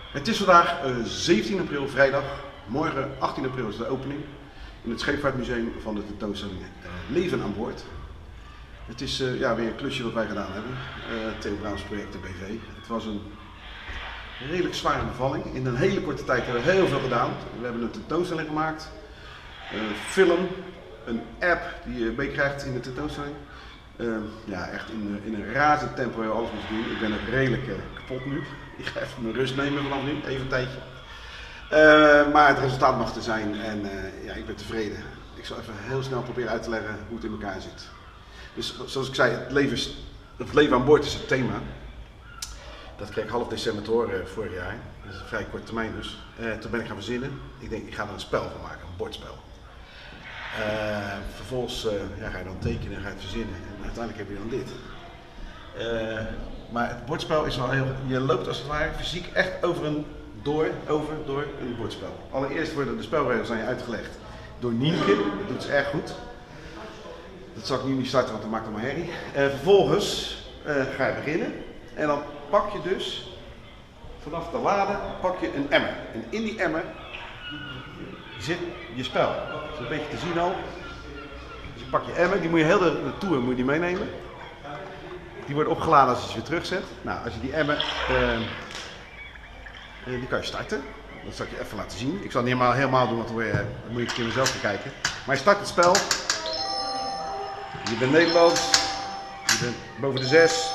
Het is vandaag 17 april, vrijdag. Morgen 18 april is de opening in het Scheepvaartmuseum van de tentoonstelling Leven aan Boord. Het is weer een klusje wat wij gedaan hebben, Theo Braams Projecten BV. Het was een redelijk zware bevalling. In een hele korte tijd hebben we heel veel gedaan. We hebben een tentoonstelling gemaakt, een film, een app die je meekrijgt in de tentoonstelling. Echt in een razend tempo heel alles moeten doen. Ik ben ook redelijk kapot nu. Ik ga even mijn rust nemen vanaf nu, even een tijdje. Maar het resultaat mag er zijn en ik ben tevreden. Ik zal even heel snel proberen uit te leggen hoe het in elkaar zit. Dus zoals ik zei, het leven aan boord is het thema. Dat kreeg ik half december te horen vorig jaar. Dat is een vrij korte termijn dus. Toen ben ik gaan verzinnen. Ik denk, ik ga er een spel van maken, een bordspel. Vervolgens ga je dan tekenen en ga je het verzinnen en uiteindelijk heb je dan dit. Maar het bordspel is wel heel, je loopt als het ware fysiek echt door een bordspel. Allereerst worden de spelregels aan je uitgelegd door Nienke, dat doet ze erg goed. Dat zal ik nu niet starten, want dat maakt allemaal herrie. Vervolgens ga je beginnen en dan pak je dus vanaf de lade pak je een emmer. En in die emmer zit je spel. Dat is een beetje te zien al. Dus je pakt je emmer, die moet je heel de toer moet je die meenemen. Die wordt opgeladen als je ze weer terugzet. Nou, als je die emmer, die kan je starten. Dat zal ik je even laten zien. Ik zal het niet helemaal doen, want dan moet je het keer zelf gaan kijken. Maar je start het spel. Je bent Nederlands. Je bent boven de 6.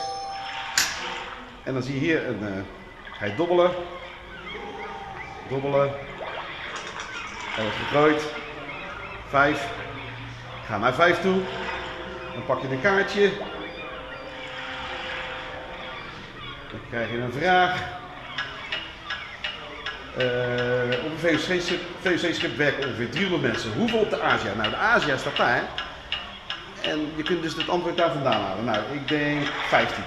En dan zie je hier ga je dobbelen. Dobbelen. Hij wordt gegooid. 5. Ga naar 5 toe. Dan pak je een kaartje. Dan krijg je een vraag. Op een VOC-schip werken ongeveer 300 mensen. Hoeveel op de Asia? Nou, de Asia staat daar. En je kunt dus het antwoord daar vandaan halen. Nou, ik denk 15.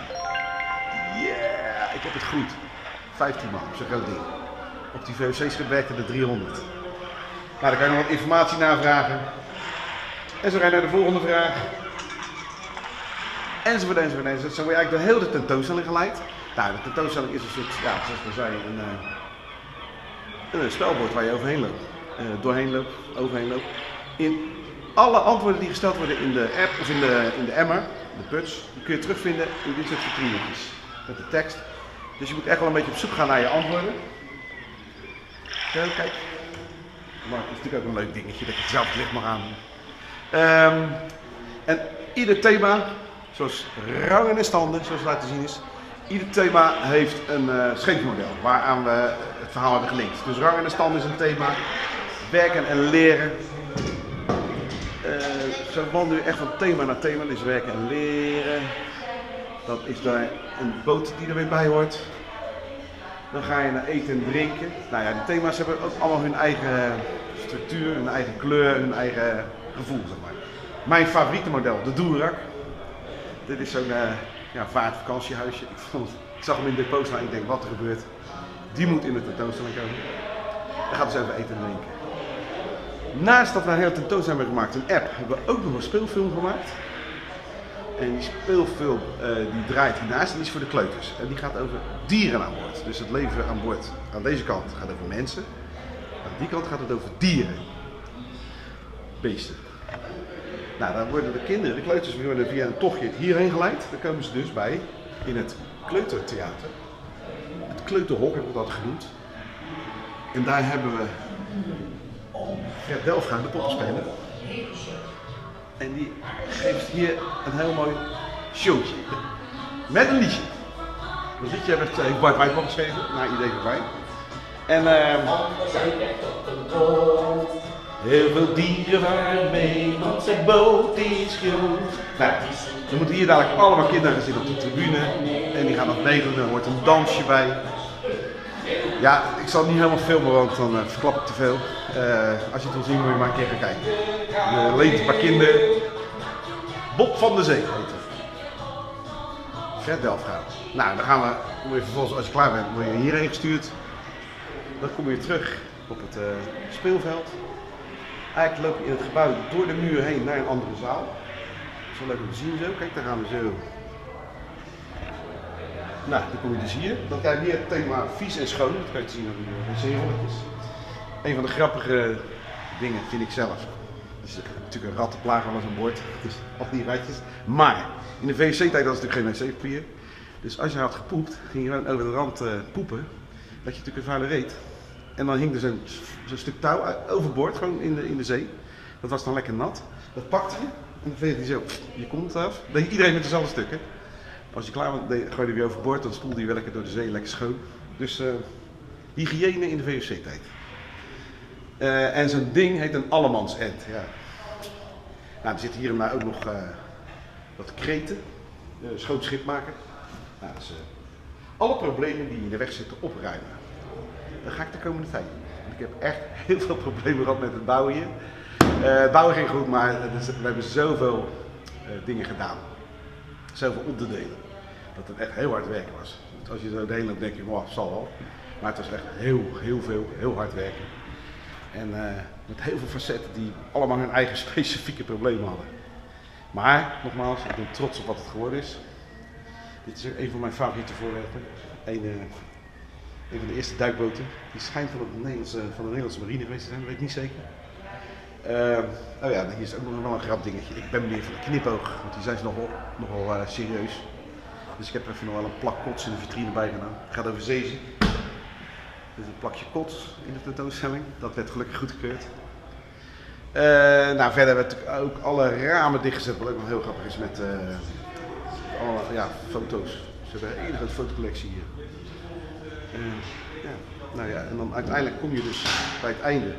Yeah, ik heb het goed. 15 man, zo'n groot ding. Op die VOC-schip werkten er 300. Nou, dan kan je nog wat informatie navragen. En zo ga je naar de volgende vraag. Enzovoort. Zo word je eigenlijk door heel de tentoonstelling geleid. Nou, de tentoonstelling is een soort, zoals we zeiden, een spelbord waar je overheen loopt. Doorheen loopt, overheen loopt. In alle antwoorden die gesteld worden in de app of in de emmer, de puts, die kun je terugvinden in dit soort vitrinetjes. Met de tekst. Dus je moet echt wel een beetje op zoek gaan naar je antwoorden. Zo, kijk. Maar het is natuurlijk ook een leuk dingetje dat je het zelf het licht mag aandoen. En ieder thema, zoals rangen en standen, zoals het laten zien is, ieder thema heeft een scheepsmodel waaraan we het verhaal hebben gelinkt. Dus rangen en standen is een thema, werken en leren. Zo wandelen we echt van thema naar thema, dus werken en leren. Dat is daar een boot die er weer bij hoort. Dan ga je naar eten en drinken. Nou ja, die thema's hebben ook allemaal hun eigen structuur, hun eigen kleur, hun eigen gevoel, zeg maar. Mijn favoriete model, de Doerak. Dit is zo'n vaartvakantiehuisje. Ik zag hem in de depot staan en ik denk, wat er gebeurt. Die moet in de tentoonstelling komen. Dan gaat dus even eten en drinken. Naast dat we een hele tentoonstelling hebben gemaakt, een app, hebben we ook nog een speelfilm gemaakt. En die speelfilm die draait hiernaast en die is voor de kleuters. En die gaat over dieren aan boord. Dus het leven aan boord aan deze kant gaat over mensen. Aan die kant gaat het over dieren. Beesten. Nou, dan worden de kinderen, de kleuters, worden via een tochtje hierheen geleid. Dan komen ze dus bij in het kleutertheater. Het kleuterhok hebben we dat genoemd. En daar hebben we Fred Delfgaan, de poppenspeler. En die geeft hier een heel mooi showtje. Met een liedje. Dat liedje heeft Bart Wijtman geschreven, naar idee van mij. En heel veel dieren waren mee, want zijn boot is groot. Nou, dan moeten hier dadelijk allemaal kinderen gaan zitten op de tribune. En die gaan nog meedoen, er hoort een dansje bij. Ja, ik zal het niet helemaal filmen, want dan verklap ik te veel. Als je het wil zien, moet je maar een keer gaan kijken. Je leent een paar kinderen. Bob van de Zee heet het. Fred Delfgaan. Nou, dan gaan we vervolgens, als je klaar bent, word je hierheen gestuurd. Dan kom je terug op het speelveld. Eigenlijk loop je in het gebouw door de muur heen naar een andere zaal. Dat is wel leuk om te zien zo. Kijk, daar gaan we zo Nou, dan kom je dus hier. Dan krijg je hier het thema vies en schoon. Dat kan je zien aan die wc-rolletjes. Een van de grappige dingen vind ik zelf. Het is natuurlijk een rattenplaag aan zo'n bord. Het is altijd niet rijtjes. Maar in de VOC-tijd was het natuurlijk geen wc-papier. Dus als je had gepoept, ging je gewoon over de rand poepen. Dat je natuurlijk een vuile reet. En dan hing er zo'n stuk touw overboord, gewoon in de zee. Dat was dan lekker nat. Dat pakte je en dan veegde je zo je kont af. Iedereen met dezelfde stukken. Als je klaar was, gooi je weer overboord, dan spoelde je weer lekker door de zee, lekker schoon. Dus hygiëne in de VOC-tijd. En zo'n ding heet een allemansend. Ja. Nou, er zitten hier en daar ook nog wat kreten, schoon schip maken. Nou, dus, alle problemen die in de weg zitten opruimen. Dat ga ik de komende tijd doen. Ik heb echt heel veel problemen gehad met het bouwen hier. Het bouwen ging goed, maar we hebben zoveel dingen gedaan. Zoveel onderdelen. Dat het echt heel hard werken was. Dus als je zo de hele dag denk je, wow, zal wel. Maar het was echt heel hard werken. En met heel veel facetten die allemaal hun eigen specifieke problemen hadden. Maar, nogmaals, ik ben trots op wat het geworden is. Dit is ook een van mijn favoriete voorwerpen. Een van de eerste duikboten. Die schijnt van de Nederlandse marine geweest te zijn, dat weet ik niet zeker. Oh ja, hier is ook nog wel een grap dingetje. Ik ben meer van de knipoog, want die zijn nogal serieus. Dus ik heb er even nog wel een plak kots in de vitrine bij gedaan. Het gaat over zeezie. Dit is een plakje kots in de tentoonstelling. Dat werd gelukkig goedgekeurd. Nou, verder werd ook alle ramen dichtgezet, wat ook nog heel grappig is met alle foto's. Ze hebben een hele grote fotocollectie hier. Nou ja, en dan uiteindelijk kom je dus bij het einde.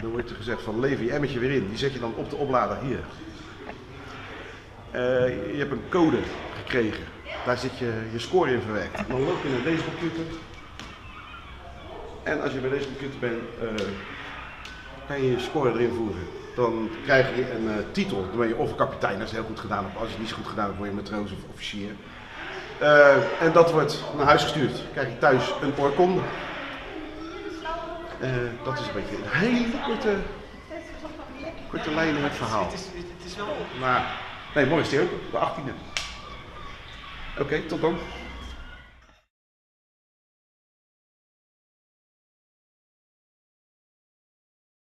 Dan wordt er gezegd van lever je emmertje weer in. Die zet je dan op de oplader hier. Je hebt een code gekregen. Daar zit je score in verwerkt. Dan loop je naar deze computer. En als je bij deze computer bent, kan je je score erin voeren. Dan krijg je een titel. Dan ben je of een kapitein, dat is heel goed gedaan. Of als je het niet zo goed gedaan hebt, word je matroos of officier. En dat wordt naar huis gestuurd. Dan krijg je thuis een oorkonde. Dat is een beetje een hele korte lijn in het verhaal. Het is wel op. Maar, nee, mooi is die ook, de 18e. Oké, tot dan.